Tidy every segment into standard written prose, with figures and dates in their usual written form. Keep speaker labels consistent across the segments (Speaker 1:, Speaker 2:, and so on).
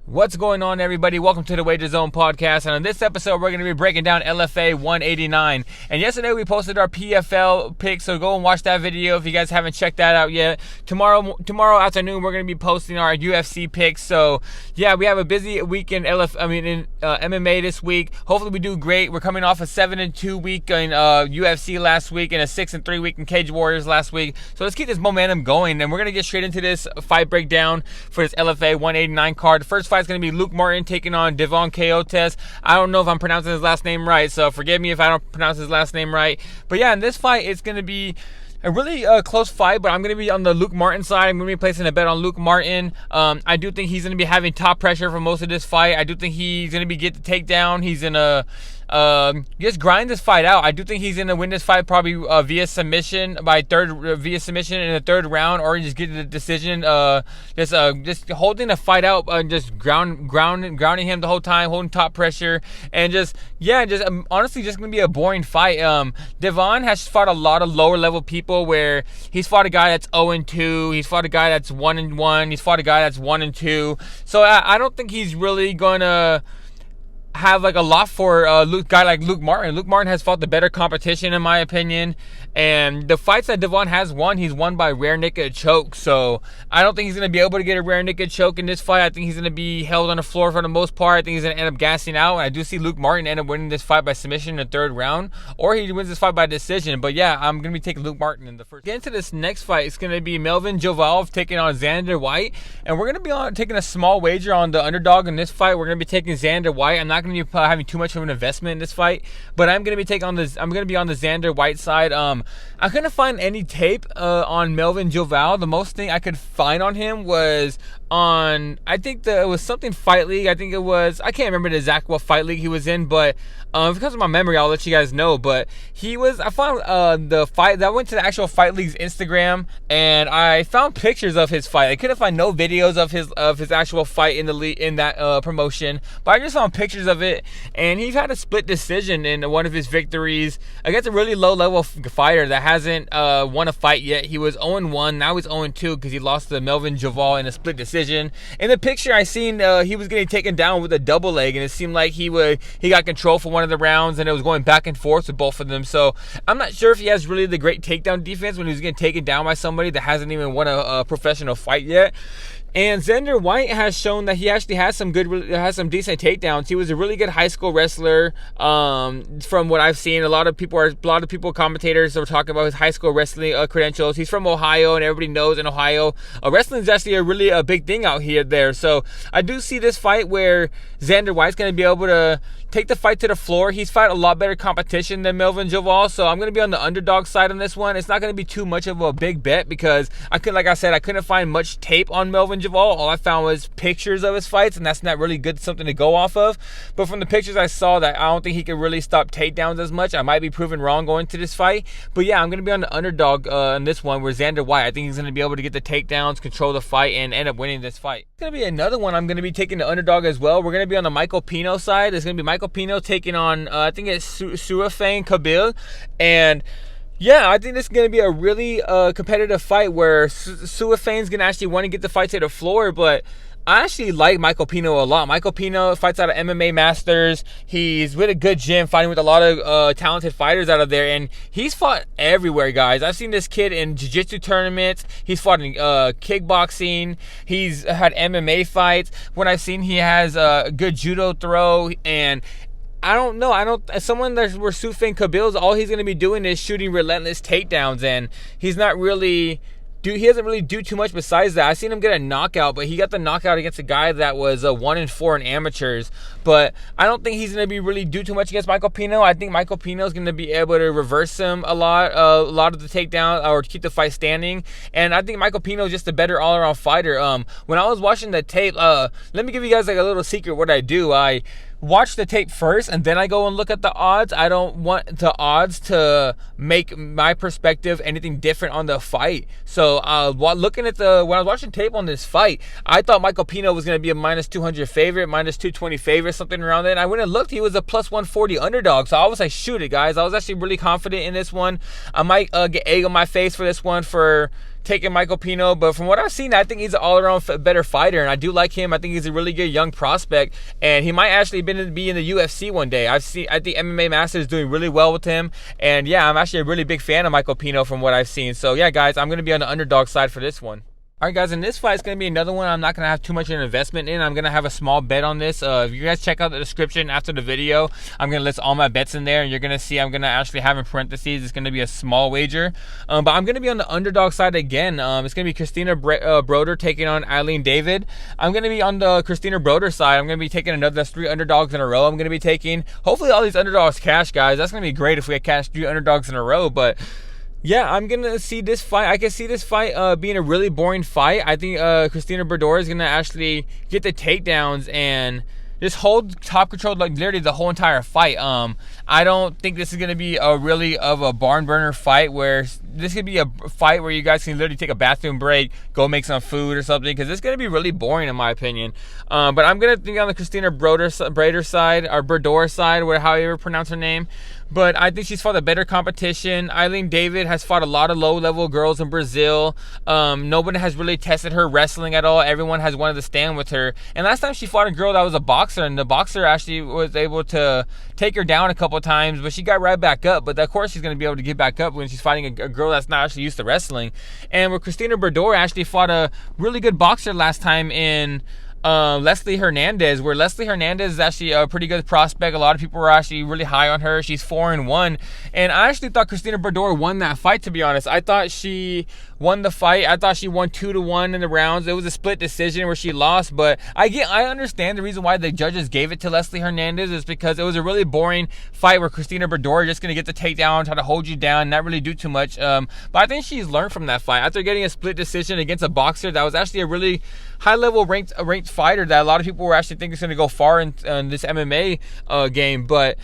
Speaker 1: What's going on, everybody? Welcome to the Wager Zone podcast, and on this episode we're going to be breaking down LFA 189. And yesterday we posted our PFL picks, so go and watch that video if you guys haven't checked that out yet. Tomorrow afternoon we're going to be posting our UFC picks. So yeah, we have a busy week in MMA this week. Hopefully we do great. We're coming off a 7-2 week in UFC last week and a 6-3 week in Cage Warriors last week. So let's keep this momentum going, and we're going to get straight into this fight breakdown for this LFA 189 card. The first fight is going to be Luke Martin taking on Devon Coyotes. I don't know if I'm pronouncing his last name right, so forgive me if I don't pronounce his last name right. But yeah, in this fight, it's going to be a really close fight, but I'm going to be on the Luke Martin side. I'm going to be placing a bet on Luke Martin. I do think he's going to be having top pressure for most of this fight. I do think he's going to be get the takedown. He's going to just grind this fight out. I do think he's going to win this fight probably via submission in the third round, or just get the decision. Just holding the fight out, just grounding him the whole time, holding top pressure, and honestly just going to be a boring fight. Devon has fought a lot of lower level people where he's fought a guy that's 0-2, he's fought a guy that's 1-1, he's fought a guy that's 1-2. So I don't think he's really going to have like a lot for a guy like Luke Martin. Luke Martin has fought the better competition in my opinion, and the fights that Devon has won, he's won by rear naked choke. So I don't think he's going to be able to get a rear naked choke in this fight. I think he's going to be held on the floor for the most part. I think he's going to end up gassing out, and I do see Luke Martin end up winning this fight by submission in the third round, or he wins this fight by decision. But yeah, I'm going to be taking Luke Martin in the first. Get into this next fight. It's going to be Melvin taking on Xander White, and we're going to be taking a small wager on the underdog in this fight. We're going to be taking Xander White. I'm not going to be having too much of an investment in this fight, but I'm going to be on the Xander White side. I couldn't find any tape on Melvin Joval. The most thing I could find on him was on, I think it was something Fight League. I can't remember the exact what Fight League he was in, but because of my memory, I'll let you guys know. But I found the fight that went to the actual Fight League's Instagram, and I found pictures of his fight. I couldn't find no videos of his actual fight in that promotion, but I just found pictures of it, and he's had a split decision in one of his victories against a really low level fighter that hasn't won a fight yet. He was 0-1, now he's 0-2 because he lost to Melvin Joval in a split decision. In the picture I seen, he was getting taken down with a double leg, and it seemed like he got control for one of the rounds, and it was going back and forth with both of them. So I'm not sure if he has really the great takedown defense when he was getting taken down by somebody that hasn't even won a professional fight yet. And Xander White has shown that he actually has some decent takedowns. He was a really good high school wrestler. From what I've seen, a lot of commentators are talking about his high school wrestling credentials. He's from Ohio, and everybody knows in Ohio, wrestling is actually a big thing out here there. So I do see this fight where Xander White's going to be able to take the fight to the floor. He's fought a lot better competition than Melvin Joval, so I'm going to be on the underdog side on this one. It's not going to be too much of a big bet because I couldn't find much tape on Melvin Joval. All I found was pictures of his fights, and that's not really good something to go off of. But from the pictures I saw, that I don't think he could really stop takedowns as much. I might be proven wrong going to this fight, but yeah, I'm going to be on the underdog in this one where Xander White, I think he's going to be able to get the takedowns, control the fight, and end up winning this fight. It's going to be another one I'm going to be taking the underdog as well. We're going to be on the Michael Pino side. It's going to be Michael Pino taking on, I think it's Suafane Kabil, and yeah, I think this is going to be a really competitive fight where Suafane's going to actually want to get the fight to the floor, but I actually like Michael Pino a lot. Michael Pino fights out of MMA Masters. He's with a good gym, fighting with a lot of talented fighters out of there, and he's fought everywhere, guys. I've seen this kid in jiu-jitsu tournaments. He's fought in kickboxing. He's had MMA fights. When I've seen, he has a good judo throw, and I don't know. Someone that's where Suafane Kabil's, all he's going to be doing is shooting relentless takedowns, and he's not really. He doesn't really do too much besides that. I seen him get a knockout, but he got the knockout against a guy that was 1-4 in amateurs. But I don't think he's going to be really do too much against Michael Pino. I think Michael Pino is going to be able to reverse him a lot of the takedown or keep the fight standing. And I think Michael Pino is just a better all-around fighter. When I was watching the tape, let me give you guys like a little secret what I do. I watch the tape first, and then I go and look at the odds. I don't want the odds to make my perspective anything different on the fight. So when I was watching tape on this fight, I thought Michael Pino was going to be a -200 favorite, -220 favorite, something around there. And I went and looked, he was a +140 underdog. So I was like, shoot it, guys. I was actually really confident in this one. I might get egg on my face for this one for taking Michael Pino, but from what I've seen, I think he's an all-around better fighter, and I do like him. I think he's a really good young prospect, and he might actually be in the UFC one day. I think MMA Master is doing really well with him, and yeah, I'm actually a really big fan of Michael Pino from what I've seen. So yeah, guys, I'm going to be on the underdog side for this one. All right, guys, in this fight, it's going to be another one I'm not going to have too much of an investment in. I'm going to have a small bet on this. If you guys check out the description after the video, I'm going to list all my bets in there, and you're going to see I'm going to actually have in parentheses, it's going to be a small wager. But I'm going to be on the underdog side again. It's going to be Christina Brador taking on Eileen David. I'm going to be on the Christina Brador side. I'm going to be taking another 3 underdogs in a row. I'm going to be taking, hopefully all these underdogs cash, guys. That's going to be great if we had cash 3 underdogs in a row, but yeah, I'm going to see this fight. I can see this fight being a really boring fight. I think Christina Brador is going to actually get the takedowns and just hold top control like literally the whole entire fight. I don't think this is going to be a really of a barn burner fight where this could be a fight where you guys can literally take a bathroom break, go make some food or something, because it's going to be really boring in my opinion. But I'm going to think on the Christina Brador side, or Brador side, or however you pronounce her name. But I think she's fought a better competition. Eileen David has fought a lot of low-level girls in Brazil. Nobody has really tested her wrestling at all. Everyone has wanted to stand with her. And last time she fought a girl that was a boxer, and the boxer actually was able to take her down a couple of times, but she got right back up. But of course she's going to be able to get back up when she's fighting a girl that's not actually used to wrestling. And with Christina Brador actually fought a really good boxer last time in Leslie Hernandez, where Leslie Hernandez is actually a pretty good prospect. A lot of people were actually really high on her. She's 4-1, and I actually thought Christina Brador won that fight, to be honest. I thought she won the fight. I thought she won 2-1 in the rounds. It was a split decision where she lost, but I understand the reason why the judges gave it to Leslie Hernandez is because it was a really boring fight where Christina Brador just going to get the takedown, try to hold you down, not really do too much. But I think she's learned from that fight. After getting a split decision against a boxer that was actually a really high-level ranked fighter that a lot of people were actually thinking is going to go far in this MMA game, but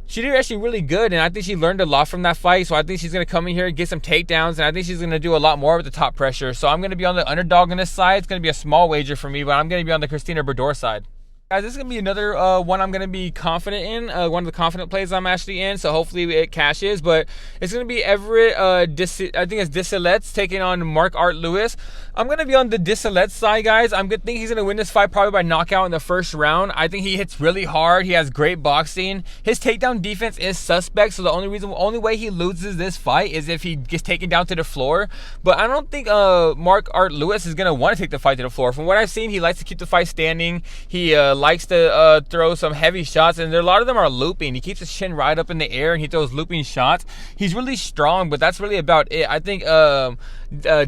Speaker 1: she did actually really good, and I think she learned a lot from that fight. So I think she's going to come in here and get some takedowns, and I think she's going to do a lot more with the top pressure. So I'm going to be on the underdog on this side. It's going to be a small wager for me, but I'm going to be on the Christina Brador side. Guys, this is going to be another one I'm going to be confident in, one of the confident plays I'm actually in, so hopefully it cashes. But it's going to be Everett, I think it's Disilets taking on Mark Art Lewis. I'm going to be on the Disilets side, guys. I'm going to think he's going to win this fight probably by knockout in the first round. I think he hits really hard. He has great boxing. His takedown defense is suspect, so the only way he loses this fight is if he gets taken down to the floor. But I don't think Mark Art Lewis is going to want to take the fight to the floor. From what I've seen, he likes to keep the fight standing. He likes to throw some heavy shots, and a lot of them are looping. He keeps his chin right up in the air, and he throws looping shots. He's really strong, but that's really about it. I think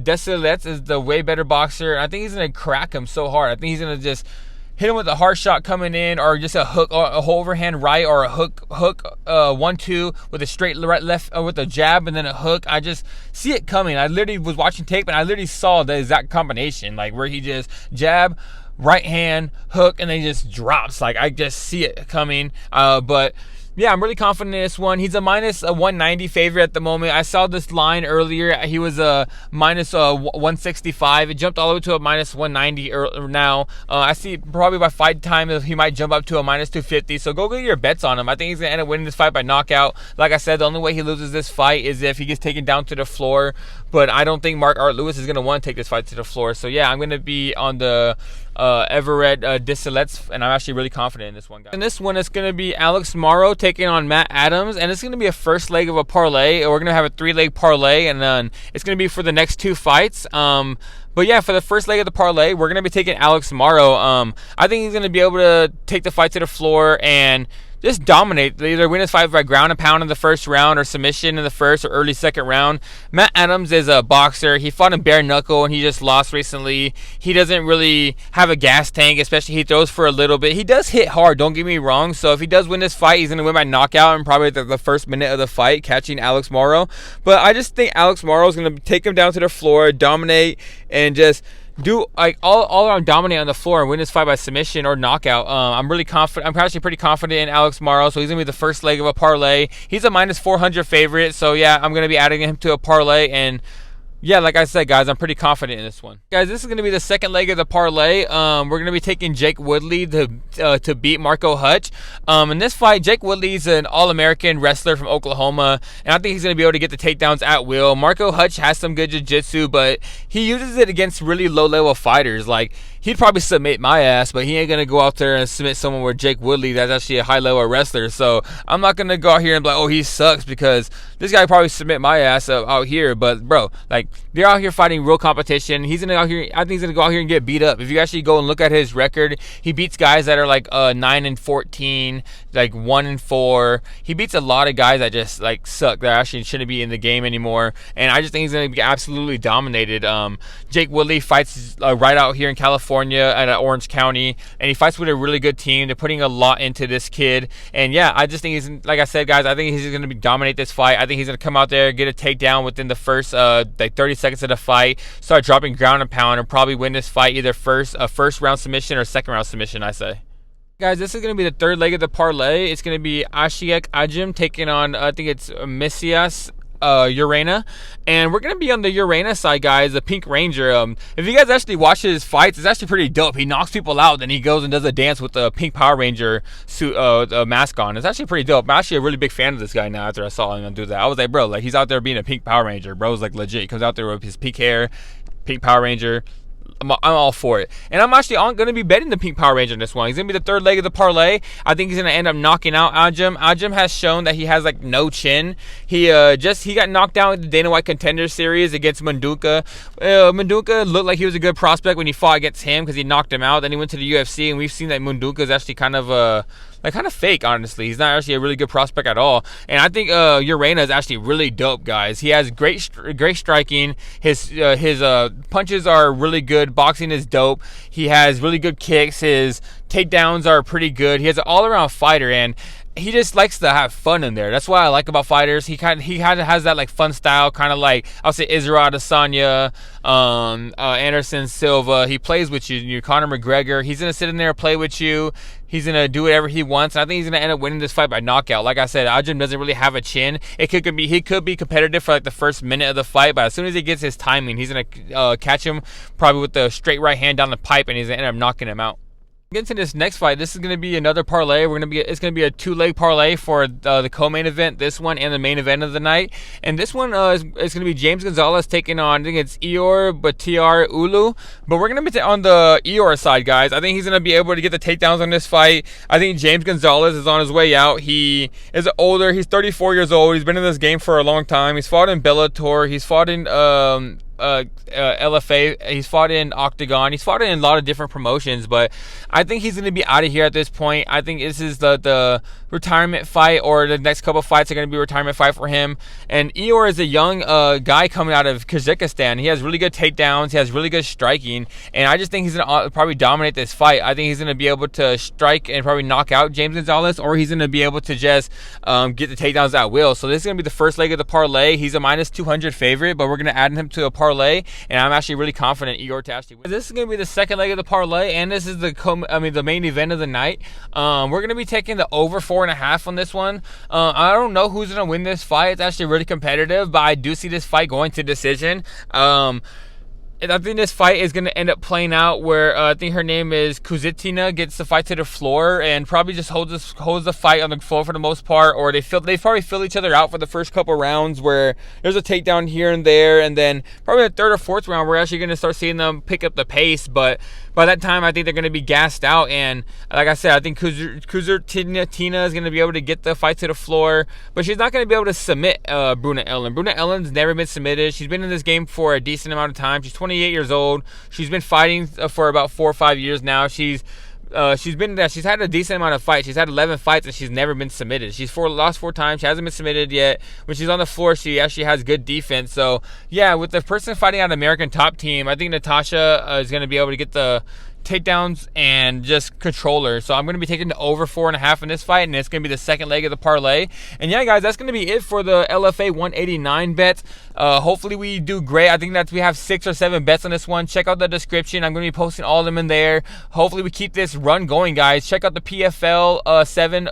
Speaker 1: Disilets is the way better boxer. I think he's going to crack him so hard. I think he's going to just hit him with a hard shot coming in, or just a hook, a whole overhand right, or a hook 1-2 with a straight right left, with a jab and then a hook. I just see it coming. I literally was watching tape and I literally saw the exact combination, like where he just jab, right hand, hook, and then he just drops. Like, I just see it coming. But yeah, I'm really confident in this one. He's a minus 190 favorite at the moment. I saw this line earlier. He was a minus 165. It jumped all the way to a minus 190 now. I see probably by fight time he might jump up to a minus 250. So go get your bets on him. I think he's going to end up winning this fight by knockout. Like I said, the only way he loses this fight is if he gets taken down to the floor. But I don't think Mark Art Lewis is going to want to take this fight to the floor. So yeah, I'm going to be on the Everett Disilets, and I'm actually really confident in this one, guys. In this one, it's going to be Alex Maro taking on Matt Adams, and it's going to be a first leg of a parlay. We're going to have a 3-leg parlay, and then it's going to be for the next 2 fights. But yeah, for the first leg of the parlay, we're going to be taking Alex Maro. I think he's going to be able to take the fight to the floor and just dominate. They either win this fight by ground and pound in the first round, or submission in the first or early second round. Matt Adams is a boxer. He fought in bare knuckle and he just lost recently. He doesn't really have a gas tank, especially he throws for a little bit. He does hit hard, don't get me wrong. So if he does win this fight, he's going to win by knockout and probably the first minute of the fight, catching Alex Maro. But I just think Alex Maro is going to take him down to the floor, dominate, and just do like all around dominate on the floor and win this fight by submission or knockout. I'm really confident. I'm actually pretty confident in Alex Maro, so he's gonna be the first leg of a parlay. He's a minus 400 favorite, so yeah, I'm gonna be adding him to a parlay, and Yeah, like I said, guys, I'm pretty confident in this one. Guys, this is going to be the second leg of the parlay. We're going to be taking Jake Woodley to beat Marco Hutch. In this fight, Jake Woodley's an All-American wrestler from Oklahoma, and I think he's going to be able to get the takedowns at will. Marco Hutch has some good jiu-jitsu, but he uses it against really low-level fighters. Like, he'd probably submit my ass, but he ain't going to go out there and submit someone with Jake Woodley that's actually a high-level wrestler. So I'm not going to go out here and be like, oh, he sucks, because this guy probably submit my ass out here. But, bro, like, they're out here fighting real competition. He's gonna out here. I think he's gonna go out here and get beat up. If you actually go and look at his record, he beats guys that are like 9-14, like 1-4. He beats a lot of guys that just like suck. That actually shouldn't be in the game anymore. And I just think he's gonna be absolutely dominated. Jake Woodley fights right out here in California at Orange County, and he fights with a really good team. They're putting a lot into this kid. And yeah, I just think he's, like I said, guys, I think he's gonna dominate this fight. I think he's gonna come out there, get a takedown within the first like 30 seconds of the fight, start dropping ground and pound, and probably win this fight either first round submission or second round submission, I say. Guys, this is going to be the third leg of the parlay. It's going to be Ashiek Ajim taking on, I think it's Messias Urena, and we're gonna be on the Urena side, guys, the Pink Ranger. If you guys actually watch his fights, it's actually pretty dope. He knocks people out, then he goes and does a dance with the Pink Power Ranger suit, mask on. It's actually pretty dope. I'm actually a really big fan of this guy now after I saw him do that. I was like, bro, like, he's out there being a Pink Power Ranger. Bro's like legit. He comes out there with his pink hair, Pink Power Ranger. I'm all for it. And I'm actually going to be betting the Pink Power Ranger in this one. He's going to be the third leg of the parlay. I think he's going to end up knocking out Ajim. Ajim has shown that he has like no chin. He got knocked out in the Dana White Contender Series against Munduka. Munduka looked like he was a good prospect when he fought against him because he knocked him out. Then he went to the UFC, and we've seen that Munduka is actually kind of fake, honestly. He's not actually a really good prospect at all. And I think Urena is actually really dope, guys. He has great striking. His punches are really good. Boxing is dope. He has really good kicks. His takedowns are pretty good. He has an all-around fighter, and he just likes to have fun in there. That's what I like about fighters. He kind of has that like fun style, kind of like I'll say Israel Adesanya, Anderson Silva. He plays with you. Conor McGregor. He's gonna sit in there and play with you. He's gonna do whatever he wants. And I think he's gonna end up winning this fight by knockout. Like I said, Ajim doesn't really have a chin. He could be competitive for like the first minute of the fight, but as soon as he gets his timing, he's gonna catch him probably with the straight right hand down the pipe, and he's gonna end up knocking him out. Get into this next fight. This is going to be another parlay. It's going to be a 2-leg parlay for the co-main event, this one, and the main event of the night. And this one is going to be James Gonzalez taking on, I think it's Eor Butar Ulu. But we're going to be on the Eor side, guys. I think he's going to be able to get the takedowns on this fight. I think James Gonzalez is on his way out. He is older. He's 34 years old. He's been in this game for a long time. He's fought in Bellator. He's fought in LFA. He's fought in Octagon. He's fought in a lot of different promotions, but I think he's going to be out of here at this point. I think this is the retirement fight, or the next couple fights are going to be a retirement fight for him. And Eor is a young guy coming out of Kazakhstan. He has really good takedowns. He has really good striking, and I just think he's going to probably dominate this fight. I think he's going to be able to strike and probably knock out James Gonzalez, or he's going to be able to just get the takedowns at will. So this is going to be the first leg of the parlay. He's a -200 favorite, but we're going to add him to a parlay, and I'm actually really confident Eor to actually win. This is going to be the second leg of the parlay, and this is the main event of the night. We're going to be taking the over 4.5 on this one. I don't know who's going to win this fight. It's actually really competitive, but I do see this fight going to decision. And I think this fight is going to end up playing out where I think her name is Christina gets the fight to the floor and probably just holds the fight on the floor for the most part, or they probably fill each other out for the first couple rounds where there's a takedown here and there, and then probably the third or fourth round we're actually going to start seeing them pick up the pace. But by that time, I think they're going to be gassed out, and like I said, I think Tina is going to be able to get the fight to the floor, but she's not going to be able to submit Bruna Ellen. Bruna Ellen's never been submitted. She's been in this game for a decent amount of time. She's 28 years old. She's been fighting for about 4 or 5 years now. She's had a decent amount of fights. She's had 11 fights, and she's never been submitted. She's lost 4 times. She hasn't been submitted yet. When she's on the floor, she actually has good defense. So yeah, with the person fighting out of American Top Team, I think Natasha is going to be able to get the takedowns and just controller. So I'm going to be taking the over 4.5 in this fight, and it's going to be the second leg of the parlay. And yeah, guys, that's going to be it for the LFA 189 bets. Hopefully we do great. I think that we have 6 or 7 bets on this one. Check out the description. I'm going to be posting all of them in there. Hopefully we keep this run going, guys. Check out the PFL 7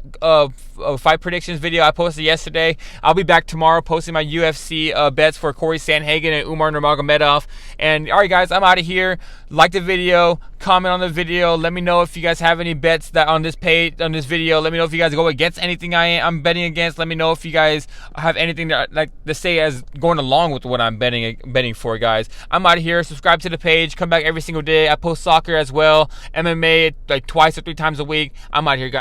Speaker 1: fight predictions video I posted yesterday. I'll be back tomorrow posting my UFC bets for Corey Sandhagen and Umar Nurmagomedov. And all right, guys, I'm out of here. Like the video, comment on the video. Let me know if you guys have any bets that on this page, on this video. Let me know if you guys go against anything I'm betting against. Let me know if you guys have anything to say as going along with what I'm betting for, guys. I'm out of here. Subscribe to the page. Come back every single day. I post soccer as well, MMA like twice or 3 times a week. I'm out here, guys.